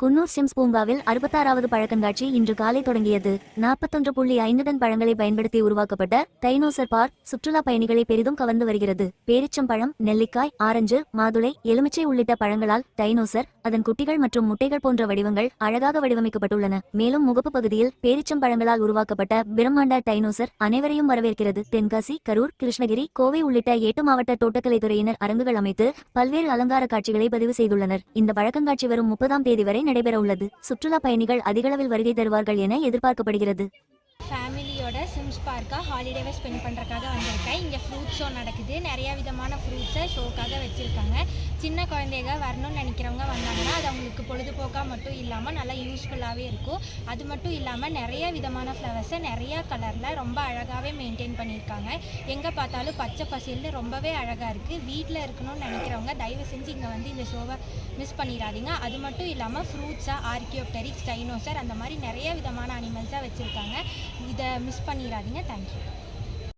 Coonoor Sims பூங்காவில் 66வது பழக்கண்காட்சி இன்று காலை தொடங்கியது. 41.5 டன் பழங்களை பயன்படுத்தி உருவாக்கப்பட்ட டைனோசர் பார்க் சுற்றுலா பயணிகளை பெரிதும் கவர்ந்து வருகிறது. பேரிச்சம்பழம், நெல்லிக்காய், ஆரஞ்சு, மாதுளை, எலுமிச்சை உள்ளிட்ட பழங்களால் டைனோசர், அதன் குட்டிகள் மற்றும் முட்டைகள் போன்ற வடிவங்கள் அழகாக வடிவமைக்கப்பட்டுள்ளன. மேலும் முகப்பு பகுதியில் பேரிச்சம்பழங்களால் உருவாக்கப்பட்ட பிரம்மாண்ட டைனோசர் அனைவரையும் வரவேற்கிறது. தென்காசி, கரூர், கிருஷ்ணகிரி, கோவை உள்ளிட்ட 8 மாவட்ட தோட்டக்கலைத்துறையினர் அரங்குகள் அமைத்து பல்வேறு அலங்கார காட்சிகளை பதிவு செய்துள்ளனர். இந்த பழக்கண்காட்சி வரும் 30ஆம் தேதி வரை நடைபெற உள்ளது. சுற்றுலா பயணிகள் அதிகளவில் வருகை தருவார்கள் என எதிர்பார்க்கப்படுகிறது. ஃபேமிலியோட சிம்ஸ் பார்க்காக ஹாலிடேவை ஸ்பெண்ட் பண்ணுறக்காக வந்திருக்கேன். இங்கே ஃப்ரூட் ஷோ நடக்குது. நிறையா விதமான ஃப்ரூட்ஸை ஷோக்காக வச்சுருக்காங்க. சின்ன குழந்தைங்க வரணும்னு நினைக்கிறவங்க வந்தாங்கன்னா அது அவங்களுக்கு பொழுதுபோக்காக மட்டும் இல்லாமல் நல்லா யூஸ்ஃபுல்லாகவே இருக்கும். அது மட்டும் இல்லாமல் நிறைய விதமான ஃப்ளவர்ஸை நிறையா கலரில் ரொம்ப அழகாகவே மெயின்டைன் பண்ணியிருக்காங்க. எங்கே பார்த்தாலும் பச்சை பசேல்னு ரொம்பவே அழகாக இருக்குது. வீட்டில் இருக்கணும்னு நினைக்கிறவங்க தயவு செஞ்சு இங்கே வந்து இந்த ஷோவை மிஸ் பண்ணிடாதீங்க. அது மட்டும் இல்லாமல் ஃப்ரூட்ஸாக ஆர்கியோப்டெரிக்ஸ், டைனோசர் அந்த மாதிரி நிறைய விதமான அனிமல்ஸாக வச்சுருக்காங்க. இதை மிஸ் பண்ணிடாதீங்க. தேங்க்யூ.